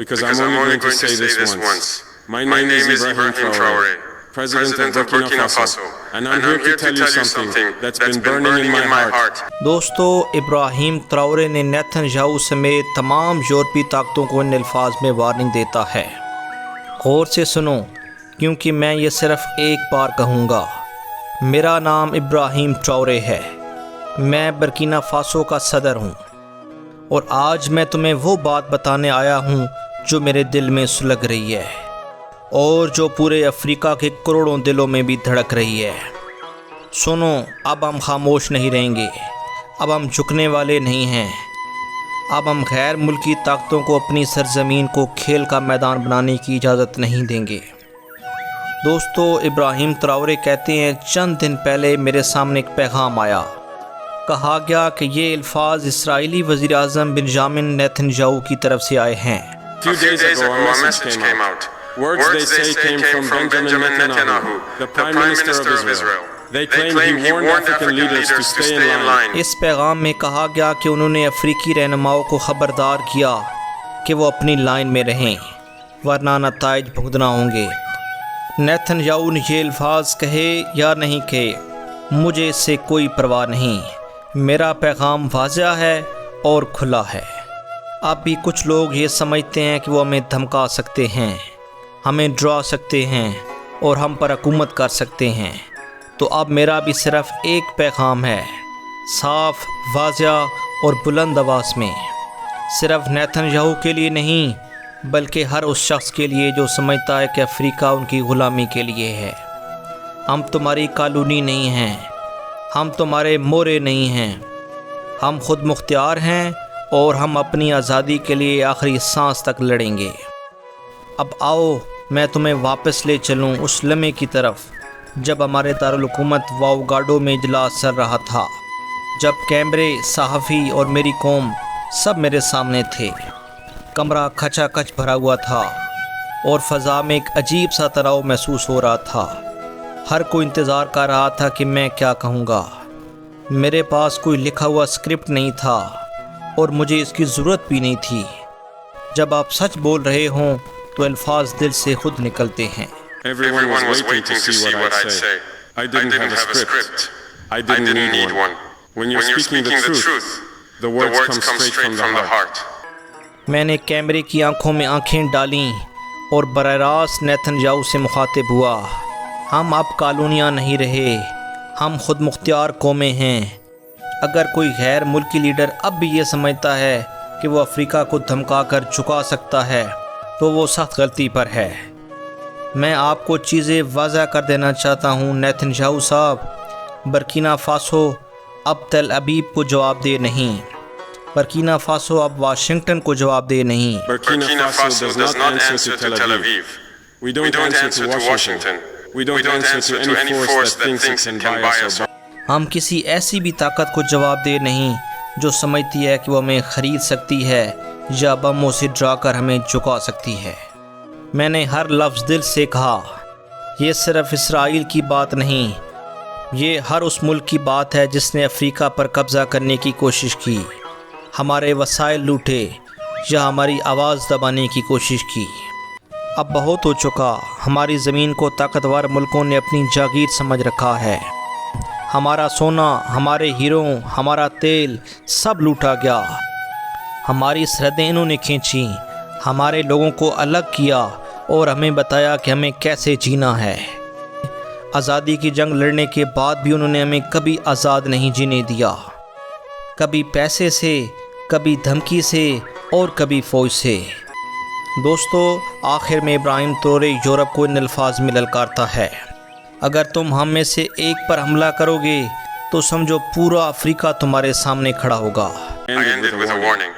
because I'm only going to say this once. My name is Ibrahim Traore, President of Burkina Faso, and I'm here to tell you something that's been burning in my heart. دوستو، ابراہیم تراورے نے Nitin Yahoo سمیت تمام یورپی طاقتوں کو ان الفاظ میں warning دیتا ہے۔ غور سے سنو، کیونکہ میں یہ صرف ایک بار کہوں گا۔ میرا نام ابراہیم ٹراورے ہے، میں برکینا فاسو کا صدر ہوں، اور آج میں تمہیں وہ بات بتانے آیا ہوں جو میرے دل میں سلگ رہی ہے، اور جو پورے افریقہ کے کروڑوں دلوں میں بھی دھڑک رہی ہے۔ سنو، اب ہم خاموش نہیں رہیں گے، اب ہم جھکنے والے نہیں ہیں، اب ہم غیر ملکی طاقتوں کو اپنی سرزمین کو کھیل کا میدان بنانے کی اجازت نہیں دیں گے۔ دوستو، ابراہیم تراورے کہتے ہیں، چند دن پہلے میرے سامنے ایک پیغام آیا، کہا گیا کہ یہ الفاظ اسرائیلی وزیر اعظم بنجامن نیتن یاہو کی طرف سے آئے ہیں۔ Few days ago, a message came out. Words they say came from Benjamin Netanyahu, the Prime Minister of Israel. They claim he warned African leaders to stay in line. اس پیغام میں کہا گیا کہ انہوں نے افریقی رہنماؤں کو خبردار کیا کہ وہ اپنی لائن میں رہیں، ورنہ نتائج بھگتنا ہوں گے۔ نیتن یاہو نے یہ الفاظ کہے یا نہیں کہے، مجھے اس سے کوئی پرواہ نہیں، میرا پیغام واضح ہے اور کھلا ہے۔ اب بھی کچھ لوگ یہ سمجھتے ہیں کہ وہ ہمیں دھمکا سکتے ہیں، ہمیں ڈرا سکتے ہیں اور ہم پر حکومت کر سکتے ہیں، تو اب میرا بھی صرف ایک پیغام ہے، صاف، واضح اور بلند آواز میں، صرف نیتن یاہو کے لیے نہیں بلکہ ہر اس شخص کے لیے جو سمجھتا ہے کہ افریقہ ان کی غلامی کے لیے ہے۔ ہم تمہاری کالونی نہیں ہیں، ہم تمہارے مورے نہیں ہیں، ہم خود مختار ہیں اور ہم اپنی آزادی کے لیے آخری سانس تک لڑیں گے۔ اب آؤ میں تمہیں واپس لے چلوں اس لمحے کی طرف جب ہمارے دارالحکومت واؤگاڈو میں اجلاس چل رہا تھا، جب کیمرے، صحافی اور میری قوم سب میرے سامنے تھے۔ کمرہ کھچا کھچ بھرا ہوا تھا اور فضا میں ایک عجیب سا تناؤ محسوس ہو رہا تھا۔ ہر کوئی انتظار کر رہا تھا کہ میں کیا کہوں گا۔ میرے پاس کوئی لکھا ہوا اسکرپٹ نہیں تھا اور مجھے اس کی ضرورت بھی نہیں تھی۔ جب آپ سچ بول رہے ہوں تو الفاظ دل سے خود نکلتے ہیں۔ Everyone was waiting to see what I'd say. I didn't have a script. I didn't need one. When you're speaking the truth, the words come straight from the heart. میں نے کیمرے کی آنکھوں میں آنکھیں ڈالیں اور براہ راست نیتن یاہو سے مخاطب ہوا۔ ہم اب کالونیاں نہیں رہے، ہم خود مختار قومیں ہیں۔ اگر کوئی غیر ملکی لیڈر اب بھی یہ سمجھتا ہے کہ وہ افریقہ کو دھمکا کر جھکا سکتا ہے تو وہ سخت غلطی پر ہے۔ میں آپ کو چیزیں واضح کر دینا چاہتا ہوں، نیتن یاہو صاحب، برکینا فاسو اب تل ابیب کو جواب دے نہیں، برکینا فاسو اب واشنگٹن کو جواب دے نہیں۔ Burkina Faso does not answer to Tel Aviv. We don't answer to Washington. We don't answer to any force that thinks it can buy us. ہم کسی ایسی بھی طاقت کو جواب دے نہیں جو سمجھتی ہے کہ وہ ہمیں خرید سکتی ہے یا بموں سے ڈرا کر ہمیں جھکا سکتی ہے۔ میں نے ہر لفظ دل سے کہا، یہ صرف اسرائیل کی بات نہیں، یہ ہر اس ملک کی بات ہے جس نے افریقہ پر قبضہ کرنے کی کوشش کی، ہمارے وسائل لوٹے یا ہماری آواز دبانے کی کوشش کی۔ اب بہت ہو چکا، ہماری زمین کو طاقتور ملکوں نے اپنی جاگیر سمجھ رکھا ہے، ہمارا سونا، ہمارے ہیروں، ہمارا تیل سب لوٹا گیا، ہماری سرحدیں انہوں نے کھینچیں، ہمارے لوگوں کو الگ کیا اور ہمیں بتایا کہ ہمیں کیسے جینا ہے۔ آزادی کی جنگ لڑنے کے بعد بھی انہوں نے ہمیں کبھی آزاد نہیں جینے دیا، کبھی پیسے سے، کبھی دھمکی سے اور کبھی فوج سے۔ دوستو، آخر میں ابراہیم تراورے یورپ کو ان الفاظ میں للکارتا ہے، اگر تم ہم میں سے ایک پر حملہ کرو گے تو سمجھو پورا افریقہ تمہارے سامنے کھڑا ہوگا۔ I ended with a warning.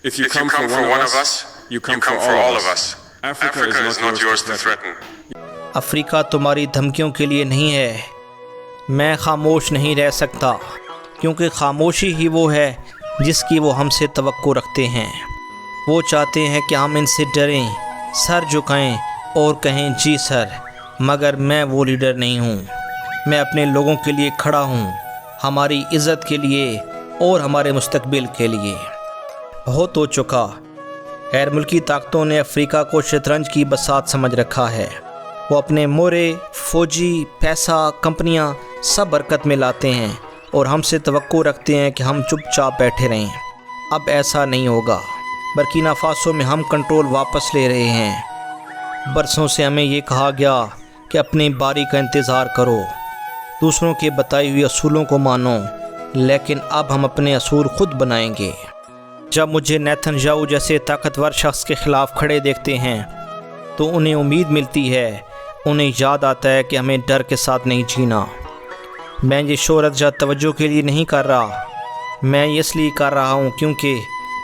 If you come for one of us, you come for all of us. Africa is not yours to threaten. افریقہ تمہاری دھمکیوں کے لیے نہیں ہے۔ میں خاموش نہیں رہ سکتا، کیونکہ خاموشی ہی وہ ہے جس کی وہ ہم سے توقع رکھتے ہیں۔ وہ چاہتے ہیں کہ ہم ان سے ڈریں، سر جھکائیں اور کہیں جی سر، مگر میں وہ لیڈر نہیں ہوں۔ میں اپنے لوگوں کے لیے کھڑا ہوں، ہماری عزت کے لیے اور ہمارے مستقبل کے لیے۔ بہت ہو چکا، غیر ملکی طاقتوں نے افریقہ کو شطرنج کی بساط سمجھ رکھا ہے۔ وہ اپنے مورے، فوجی، پیسہ، کمپنیاں سب حرکت میں لاتے ہیں اور ہم سے توقع رکھتے ہیں کہ ہم چپ چاپ بیٹھے رہیں۔ اب ایسا نہیں ہوگا۔ برکینا فاسو میں ہم کنٹرول واپس لے رہے ہیں۔ برسوں سے ہمیں یہ کہا گیا کہ اپنی باری کا انتظار کرو، دوسروں کے بتائی ہوئی اصولوں کو مانو، لیکن اب ہم اپنے اصول خود بنائیں گے۔ جب مجھے نیتن یاہو جیسے طاقتور شخص کے خلاف کھڑے دیکھتے ہیں تو انہیں امید ملتی ہے، انہیں یاد آتا ہے کہ ہمیں ڈر کے ساتھ نہیں جینا۔ میں یہ شہرت یا توجہ کے لیے نہیں کر رہا، میں اس لیے کر رہا ہوں کیونکہ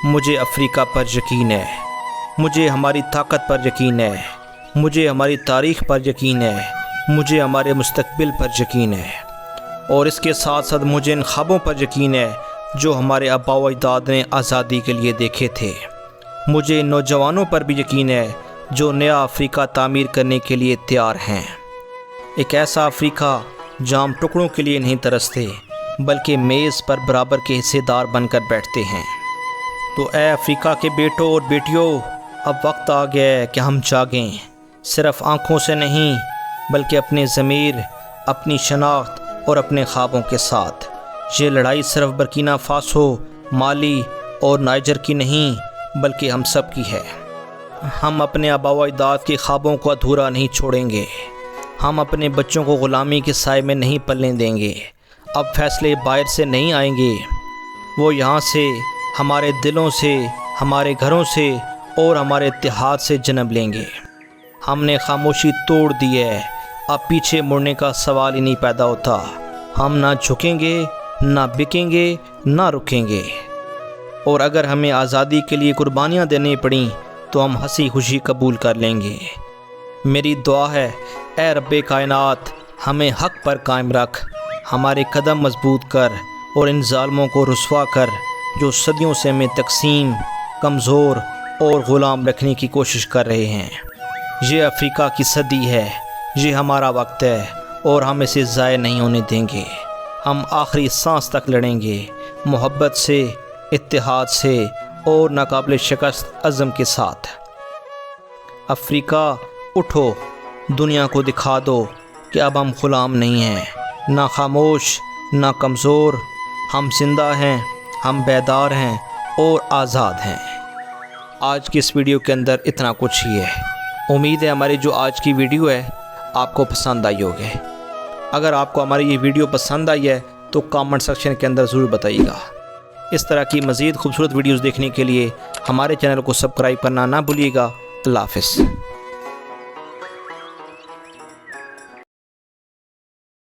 مجھے افریقہ پر یقین ہے، مجھے ہماری طاقت پر یقین ہے، مجھے ہماری تاریخ پر یقین ہے، مجھے ہمارے مستقبل پر یقین ہے، اور اس کے ساتھ ساتھ مجھے ان خوابوں پر یقین ہے جو ہمارے آباء و اجداد نے آزادی کے لیے دیکھے تھے۔ مجھے ان نوجوانوں پر بھی یقین ہے جو نیا افریقہ تعمیر کرنے کے لیے تیار ہیں، ایک ایسا افریقہ جہاں ہم ٹکڑوں کے لیے نہیں ترستے بلکہ میز پر برابر کے حصے دار بن کر بیٹھتے ہیں۔ تو اے افریقہ کے بیٹوں اور بیٹیوں، اب وقت آ گیا ہے کہ ہم جاگیں، صرف آنکھوں سے نہیں بلکہ اپنے ضمیر، اپنی شناخت اور اپنے خوابوں کے ساتھ۔ یہ لڑائی صرف برکینا فاسو، مالی اور نائجر کی نہیں بلکہ ہم سب کی ہے۔ ہم اپنے آباء و اجداد کے خوابوں کو ادھورا نہیں چھوڑیں گے، ہم اپنے بچوں کو غلامی کے سائے میں نہیں پلنے دیں گے۔ اب فیصلے باہر سے نہیں آئیں گے، وہ یہاں سے، ہمارے دلوں سے، ہمارے گھروں سے اور ہمارے اتحاد سے جنم لیں گے۔ ہم نے خاموشی توڑ دی ہے، اب پیچھے مڑنے کا سوال ہی نہیں پیدا ہوتا۔ ہم نہ جھکیں گے، نہ بکیں گے، نہ رکیں گے، اور اگر ہمیں آزادی کے لیے قربانیاں دینی پڑیں تو ہم ہنسی خوشی قبول کر لیں گے۔ میری دعا ہے، اے رب کائنات، ہمیں حق پر قائم رکھ، ہمارے قدم مضبوط کر اور ان ظالموں کو رسوا کر جو صدیوں سے ہمیں تقسیم، کمزور اور غلام رکھنے کی کوشش کر رہے ہیں۔ یہ افریقہ کی صدی ہے، یہ ہمارا وقت ہے اور ہم اسے ضائع نہیں ہونے دیں گے۔ ہم آخری سانس تک لڑیں گے، محبت سے، اتحاد سے اور ناقابل شکست عزم کے ساتھ۔ افریقہ اٹھو، دنیا کو دکھا دو کہ اب ہم غلام نہیں ہیں، نہ خاموش، نہ کمزور، ہم زندہ ہیں، ہم بیدار ہیں اور آزاد ہیں۔ آج کی اس ویڈیو کے اندر اتنا کچھ ہی ہے۔ امید ہے ہماری جو آج کی ویڈیو ہے آپ کو پسند آئی ہوگی۔ اگر آپ کو ہماری یہ ویڈیو پسند آئی ہے تو کامنٹ سیکشن کے اندر ضرور بتائیے گا۔ اس طرح کی مزید خوبصورت ویڈیوز دیکھنے کے لیے ہمارے چینل کو سبسکرائب کرنا نہ بھولیے گا۔ اللہ حافظ۔